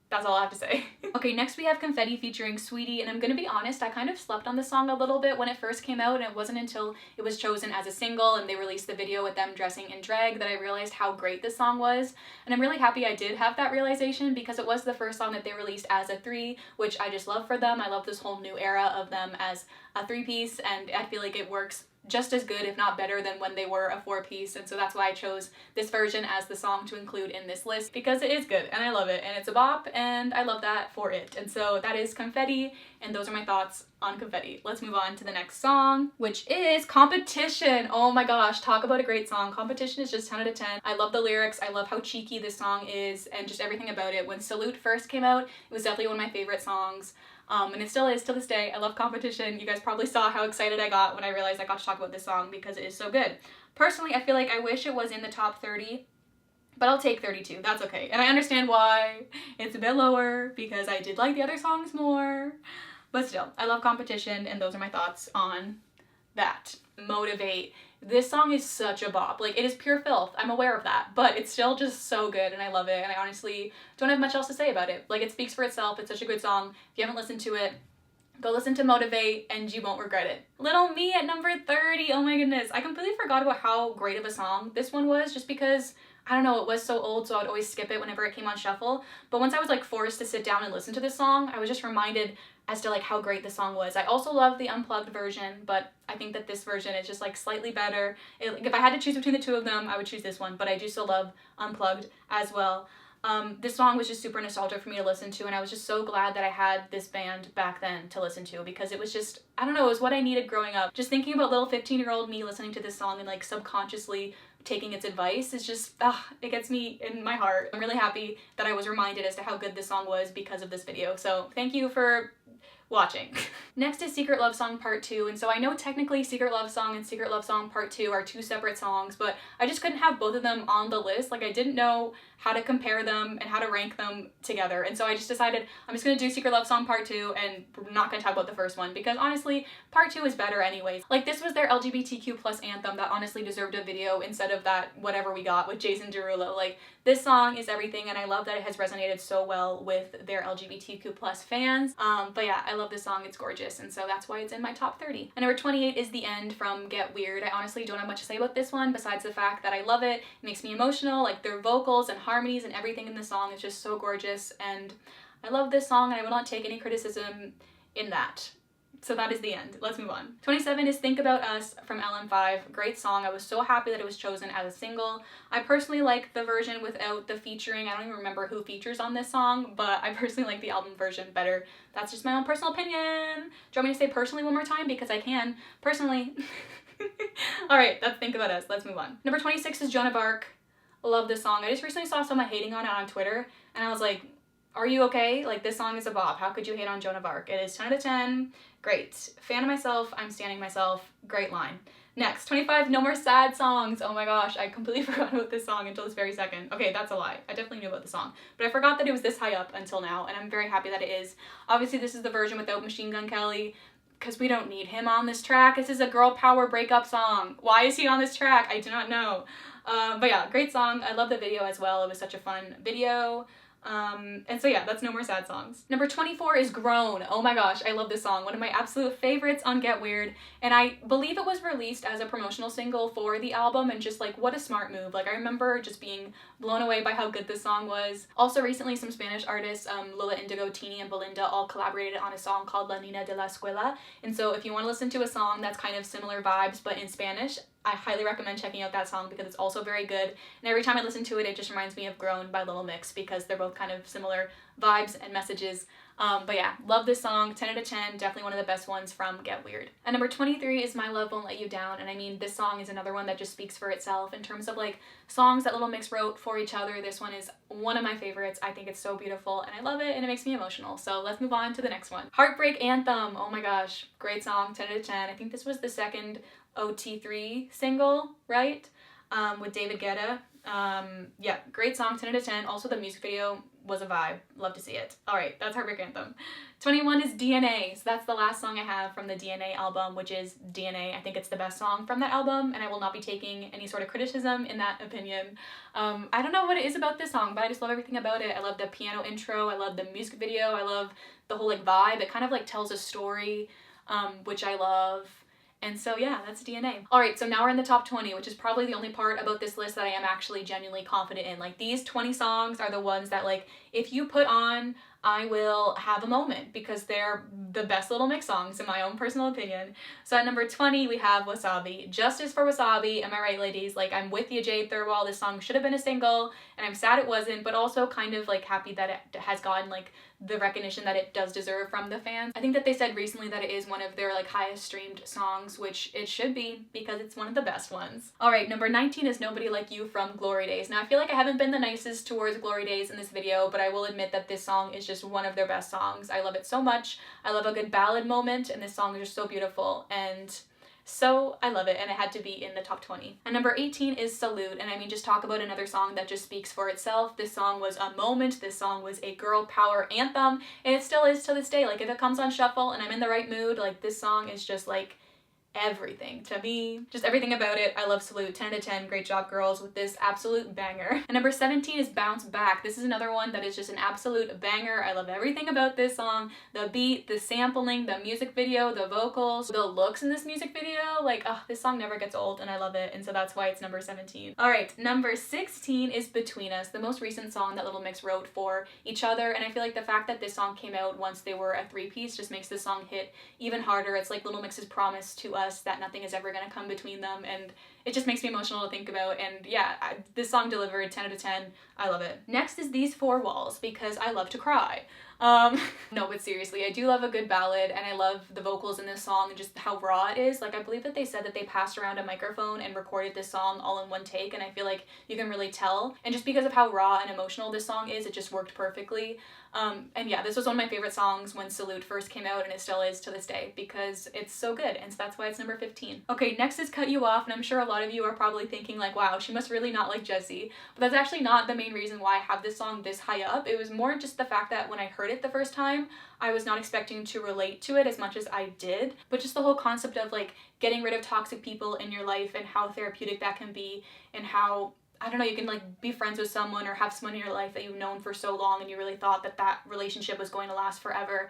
That's all I have to say. Okay, next we have Confetti featuring Sweetie, and I'm gonna be honest, I kind of slept on this song a little bit when it first came out, and it wasn't until it was chosen as a single and they released the video with them dressing in drag that I realized how great this song was. And I'm really happy I did have that realization because it was the first song that they released as a 3, which I just love for them. I love this whole new era of them as a 3-piece, and I feel like it works just as good, if not better, than when they were a 4-piece, and so that's why I chose this version as the song to include in this list, because it is good and I love it and it's a bop and I love that for it. And so that is Confetti, and those are my thoughts on Confetti. Let's move on to the next song, which is Competition. Oh my gosh, talk about a great song. Competition is just 10 out of 10. I love the lyrics, I love how cheeky this song is, and just everything about it. When Salute first came out, it was definitely one of my favorite songs. And it still is to this day. I love Competition. You guys probably saw how excited I got when I realized I got to talk about this song because it is so good. Personally, I feel like I wish it was in the top 30, but I'll take 32. That's okay. And I understand why it's a bit lower because I did like the other songs more. But still, I love Competition, and those are my thoughts on that. Motivate. This song is such a bop. Like, it is pure filth. I'm aware of that, but it's still just so good and I love it, and I honestly don't have much else to say about it. Like, it speaks for itself. It's such a good song. If you haven't listened to it, go listen to Motivate and you won't regret it. Little Me at number 30. Oh my goodness. I completely forgot about how great of a song this one was just because I don't know, it was so old, so I would always skip it whenever it came on shuffle. But once I was like forced to sit down and listen to this song, I was just reminded as to like how great the song was. I also love the unplugged version, but I think that this version is just like slightly better. If I had to choose between the two of them, I would choose this one, but I do still love unplugged as well. This song was just super nostalgic for me to listen to, and I was just so glad that I had this band back then to listen to, because it was just, I don't know, it was what I needed growing up. Just thinking about little 15-year-old me listening to this song and like subconsciously taking its advice is just, it gets me in my heart. I'm really happy that I was reminded as to how good this song was because of this video. So thank you for watching. Next is Secret Love Song Part 2, and so I know technically Secret Love Song and Secret Love Song Part 2 are two separate songs, but I just couldn't have both of them on the list. Like, I didn't know how to compare them and how to rank them together, and so I just decided I'm just gonna do Secret Love Song Part 2 and we're not gonna talk about the first one, because honestly, Part 2 is better anyways. Like, this was their LGBTQ plus anthem that honestly deserved a video instead of that whatever we got with Jason Derulo. Like, this song is everything, and I love that it has resonated so well with their LGBTQ plus fans. But yeah, I love this song, it's gorgeous, and so that's why it's in my top 30. And number 28 is The End from Get Weird. I honestly don't have much to say about this one besides the fact that I love it. It makes me emotional, like their vocals and harmonies and everything in the song is just so gorgeous, and I love this song and I will not take any criticism in that. So that is The End. Let's move on. 27 is Think About Us from LM5. Great song. I was so happy that it was chosen as a single. I personally like the version without the featuring. I don't even remember who features on this song, but I personally like the album version better. That's just my own personal opinion. Do you want me to say personally one more time? Because I can. Personally. Alright, that's Think About Us. Let's move on. Number 26 is Joan of Arc. Love this song. I just recently saw someone hating on it on Twitter, and I was like, are you okay? Like, this song is a bop. How could you hate on Joan of Arc? It is 10 out of 10. Great. Fan of myself. I'm standing myself. Great line. Next, 25, No More Sad Songs. Oh my gosh, I completely forgot about this song until this very second. Okay, that's a lie. I definitely knew about the song, but I forgot that it was this high up until now, and I'm very happy that it is. Obviously, this is the version without Machine Gun Kelly, because we don't need him on this track. This is a girl power breakup song. Why is he on this track? I do not know. But yeah, great song. I love the video as well. It was such a fun video. And so yeah, that's No More Sad Songs. Number 24 is Grown. Oh my gosh, I love this song. One of my absolute favorites on Get Weird, and I believe it was released as a promotional single for the album, and just like, what a smart move. Like, I remember just being blown away by how good this song was. Also recently, some Spanish artists, Lola Indigo, Teeny, and Belinda all collaborated on a song called La Nina de la Escuela, and so if you want to listen to a song that's kind of similar vibes but in Spanish, I highly recommend checking out that song because it's also very good, and every time I listen to it, it just reminds me of Grown by Little Mix, because they're both kind of similar vibes and messages. But yeah, love this song, 10 out of 10, definitely one of the best ones from Get Weird. And number 23 is My Love Won't Let You Down, and I mean, this song is another one that just speaks for itself in terms of like songs that Little Mix wrote for each other. This one is one of my favorites. I think it's so beautiful, and I love it, and it makes me emotional. So let's move on to the next one. Heartbreak Anthem. Oh my gosh, great song, 10 out of 10. I think this was the second OT3 single, right? With David Guetta. Yeah, great song, 10 out of 10. Also, the music video was a vibe. Love to see it. Alright, that's Heartbreak Anthem. 21 is DNA. So that's the last song I have from the DNA album, which is DNA. I think it's the best song from that album, and I will not be taking any sort of criticism in that opinion. I don't know what it is about this song, but I just love everything about it. I love the piano intro. I love the music video. I love the whole like vibe. It kind of like tells a story, which I love. And so yeah, that's DNA. Alright, so now we're in the top 20, which is probably the only part about this list that I am actually genuinely confident in. Like, these 20 songs are the ones that, like, if you put on, I will have a moment, because they're the best Little Mix songs in my own personal opinion. So at number 20, we have Wasabi. Justice for Wasabi, am I right, ladies? Like, I'm with you, Jade Thirlwall. This song should have been a single, and I'm sad it wasn't, but also kind of like happy that it has gotten like the recognition that it does deserve from the fans. I think that they said recently that it is one of their like highest streamed songs, which it should be, because it's one of the best ones. Alright, number 19 is Nobody Like You from Glory Days. Now, I feel like I haven't been the nicest towards Glory Days in this video, but I will admit that this song is just one of their best songs. I love it so much. I love a good ballad moment, and this song is just so beautiful, and so I love it, and it had to be in the top 20. And number 18 is Salute, and I mean, just talk about another song that just speaks for itself. This song was a moment. This song was a girl power anthem, and it still is to this day. Like, if it comes on shuffle and I'm in the right mood, like, this song is just like everything to me. Just everything about it. I love Salute. 10 out of 10. Great job, girls, with this absolute banger. And number 17 is Bounce Back. This is another one that is just an absolute banger. I love everything about this song. The beat, the sampling, the music video, the vocals, the looks in this music video. Like, oh, this song never gets old and I love it. And so that's why it's number 17. All right, number 16 is Between Us, the most recent song that Little Mix wrote for each other. And I feel like the fact that this song came out once they were a three-piece just makes this song hit even harder. It's like Little Mix's promise to us that nothing is ever gonna come between them, and it just makes me emotional to think about. And yeah, this song delivered. 10 out of 10. I love it. Next is These Four Walls, because I love to cry. No, but seriously, I do love a good ballad, and I love the vocals in this song and just how raw it is. Like, I believe that they said that they passed around a microphone and recorded this song all in one take, and I feel like you can really tell. And just because of how raw and emotional this song is, it just worked perfectly. And yeah, this was one of my favorite songs when Salute first came out, and it still is to this day because it's so good, and so that's why it's number 15. Okay, next is Cut You Off, and I'm sure a lot of you are probably thinking like, wow, she must really not like Jessie. But that's actually not the main reason why I have this song this high up. It was more just the fact that when I heard it the first time, I was not expecting to relate to it as much as I did. But just the whole concept of like getting rid of toxic people in your life and how therapeutic that can be, and how, I don't know, you can like be friends with someone or have someone in your life that you've known for so long and you really thought that that relationship was going to last forever.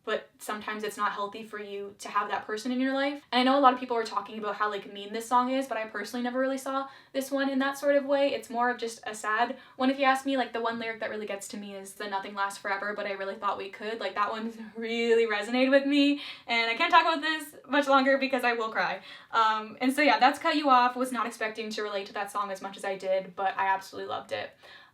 But sometimes it's not healthy for you to have that person in your life. And I know a lot of people were talking about how like mean this song is, but I personally never really saw this one in that sort of way. It's more of just a sad one, if you ask me. Like, the one lyric that really gets to me is the "Nothing lasts forever, but I really thought we could." Like, that one really resonated with me, and I can't talk about this much longer because I will cry. And so yeah, that's Cut You Off. Was not expecting to relate to that song as much as I did, but I absolutely loved it.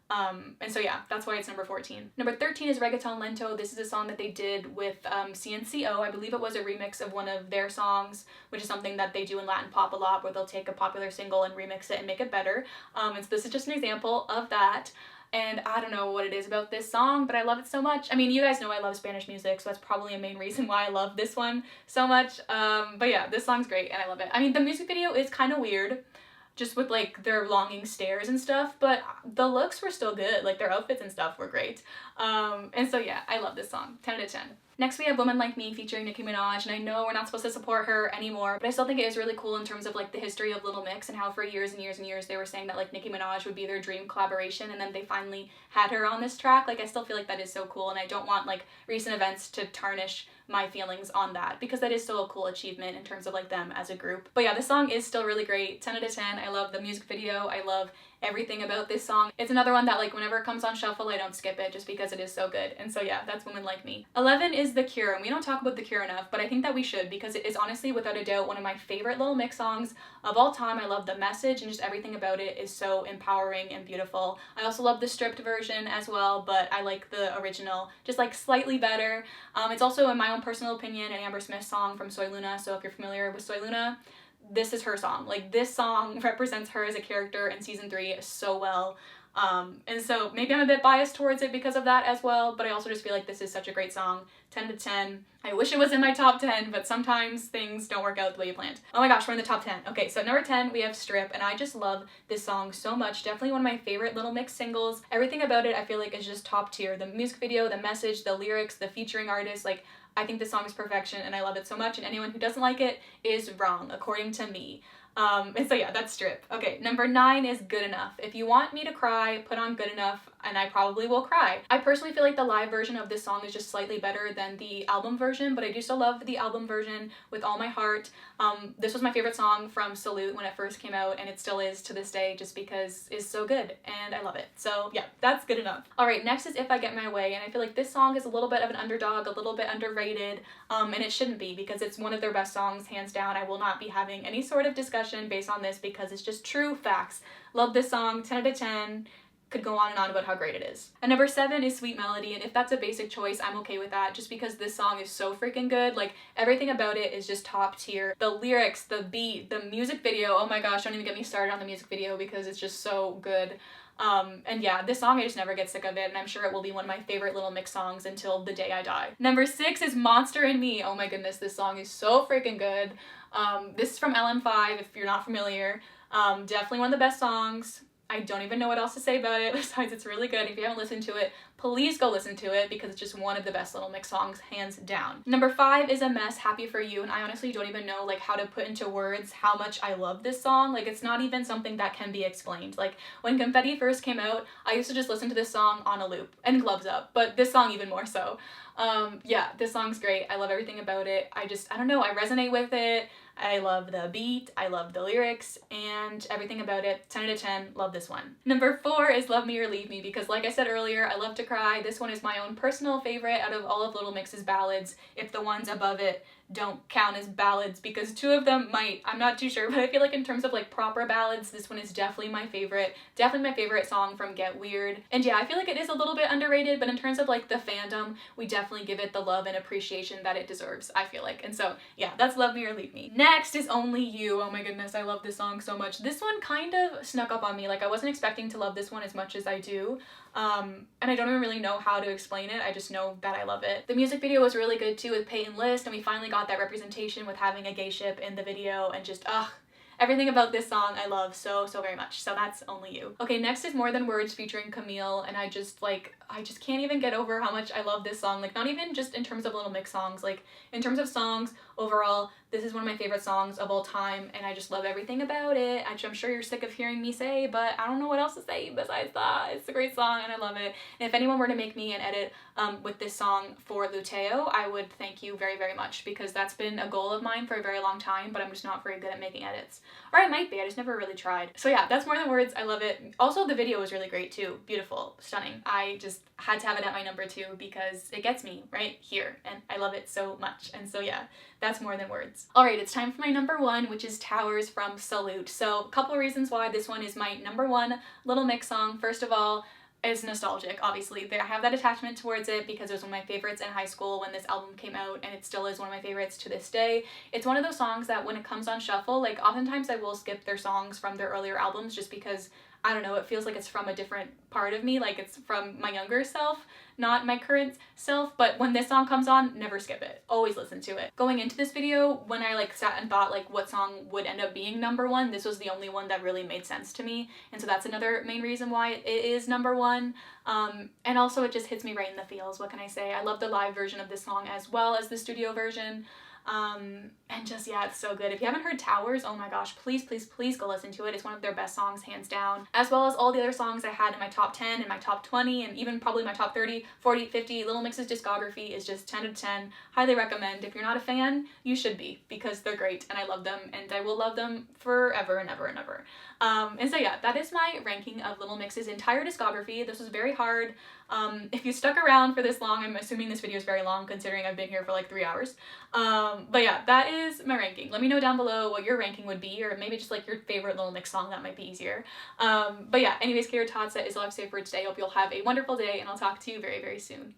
And so yeah, that's why it's number 14. Number 13 is Reggaeton Lento. This is a song that they did with CNCO. I believe it was a remix of one of their songs, which is something that they do in Latin pop a lot, where they'll take a popular single and remix it and make it better. And so this is just an example of that. And I don't know what it is about this song, but I love it so much. I mean, you guys know I love Spanish music, so that's probably a main reason why I love this one so much. But yeah, this song's great and I love it. I mean, the music video is kind of weird, just with like their longing stares and stuff, but the looks were still good. Like, their outfits and stuff were great. And so yeah, I love this song. 10 out of 10. Next we have Woman Like Me featuring Nicki Minaj, and I know we're not supposed to support her anymore, but I still think it is really cool in terms of like the history of Little Mix and how for years and years and years they were saying that like Nicki Minaj would be their dream collaboration, and then they finally had her on this track. Like, I still feel like that is so cool, and I don't want like recent events to tarnish my feelings on that, because that is still a cool achievement in terms of like them as a group. But yeah, this song is still really great. 10 out of 10. I love the music video. I love everything about this song. It's another one that like whenever it comes on shuffle, I don't skip it just because it is so good. And so yeah, that's Woman Like Me. 11 is The Cure, and we don't talk about The Cure enough, but I think that we should, because it is honestly without a doubt one of my favorite Little Mix songs of all time. I love the message, and just everything about it is so empowering and beautiful. I also love the stripped version as well, but I like the original just like slightly better. It's also, in my own personal opinion, an Amber Smith song from Soy Luna, so if you're familiar with Soy Luna, this is her song. Like, this song represents her as a character in season 3 so well. And so maybe I'm a bit biased towards it because of that as well, but I also just feel like this is such a great song. 10 to 10. I wish it was in my top 10, but sometimes things don't work out the way you planned. Oh my gosh, we're in the top 10. Okay, so number 10, we have Strip, and I just love this song so much. Definitely one of my favorite Little Mix singles. Everything about it I feel like is just top tier. The music video, the message, the lyrics, the featuring artists, like, I think this song is perfection and I love it so much, and anyone who doesn't like it is wrong, according to me. And so yeah, that's Strip. Okay, number 9 is Good Enough. If you want me to cry, put on Good Enough, and I probably will cry. I personally feel like the live version of this song is just slightly better than the album version, but I do still love the album version with all my heart. This was my favorite song from Salute when it first came out, and it still is to this day just because it's so good, and I love it. So yeah, that's Good Enough. Alright, next is If I Get My Way, and I feel like this song is a little bit of an underdog, a little bit underrated, and it shouldn't be, because it's one of their best songs, hands down. I will not be having any sort of discussion based on this because it's just true facts. Love this song, 10 out of 10. Could go on and on about how great it is. And number 7 is Sweet Melody, and if that's a basic choice, I'm okay with that, just because this song is so freaking good. Like, everything about it is just top tier. The lyrics, the beat, the music video, oh my gosh, don't even get me started on the music video because it's just so good. And yeah, this song, I just never get sick of it, and I'm sure it will be one of my favorite Little Mix songs until the day I die. Number 6 is Monster in Me. Oh my goodness, this song is so freaking good. This is from LM5, if you're not familiar. Definitely one of the best songs. I don't even know what else to say about it besides it's really good. If you haven't listened to it, please go listen to it because it's just one of the best Little Mix songs, hands down. Number 5 is A Mess, Happy For You, and I honestly don't even know like how to put into words how much I love this song. Like it's not even something that can be explained. Like when Confetti first came out, I used to just listen to this song on a loop, and Gloves Up, but this song even more so. Yeah, this song's great. I love everything about it. I don't know, I resonate with it. I love the beat, I love the lyrics, and everything about it. 10 out of 10, love this one. Number 4 is Love Me or Leave Me, because like I said earlier, I love to cry. This one is my own personal favorite out of all of Little Mix's ballads, if the ones above it don't count as ballads, because 2 of them might. I'm not too sure, but I feel like in terms of like proper ballads, this one is definitely my favorite. Definitely my favorite song from Get Weird. And yeah, I feel like it is a little bit underrated, but in terms of like the fandom, we definitely give it the love and appreciation that it deserves, I feel like. And so yeah, that's Love Me or Leave Me. Next is Only You. Oh my goodness, I love this song so much. This one kind of snuck up on me. Like I wasn't expecting to love this one as much as I do. And I don't even really know how to explain it. I just know that I love it. The music video was really good too with Peyton List, and we finally got that representation with having a gay ship in the video, and just everything about this song I love so very much. So that's Only You. Okay, next is More Than Words featuring Camille, and I just can't even get over how much I love this song. Like not even just in terms of Little Mix songs, like in terms of songs overall, this is one of my favorite songs of all time, and I just love everything about it. I'm sure you're sick of hearing me say, but I don't know what else to say besides that. It's a great song and I love it. And if anyone were to make me an edit with this song for Luteo, I would thank you very much, because that's been a goal of mine for a very long time, but I'm just not very good at making edits. Or I might be, I just never really tried. So yeah, that's More Than Words, I love it. Also the video was really great too, beautiful, stunning. I just had to have it at my number 2 because it gets me right here and I love it so much. And so yeah, that's More Than Words. Alright, it's time for my number 1, which is Towers from Salute. So a couple of reasons why this one is my number 1 Little Mix song. First of all, it's nostalgic, obviously. I have that attachment towards it because it was one of my favorites in high school when this album came out, and it still is one of my favorites to this day. It's one of those songs that when it comes on shuffle, like oftentimes I will skip their songs from their earlier albums just because, I don't know, it feels like it's from a different part of me, like it's from my younger self, not my current self. But when this song comes on, never skip it, always listen to it. Going into this video, when I like sat and thought like what song would end up being number 1, this was the only one that really made sense to me, and so that's another main reason why it is number 1. And also it just hits me right in the feels. What can I say? I love the live version of this song as well as the studio version. And just, yeah, it's so good. If you haven't heard Towers, oh my gosh, please go listen to it. It's one of their best songs, hands down, as well as all the other songs I had in my top 10 and my top 20 and even probably my top 30, 40, 50. Little Mix's discography is just 10 out of 10. Highly recommend. If you're not a fan, you should be, because they're great and I love them and I will love them forever and ever and ever. And so yeah, that is my ranking of Little Mix's entire discography. This was very hard. If you stuck around for this long, I'm assuming this video is very long considering I've been here for like 3 hours. But yeah, that is my ranking. Let me know down below what your ranking would be, or maybe just like your favorite Little Mix song. That might be easier. But yeah, anyways, Kara Tots, that is all I have to say for today. Hope you'll have a wonderful day, and I'll talk to you very soon.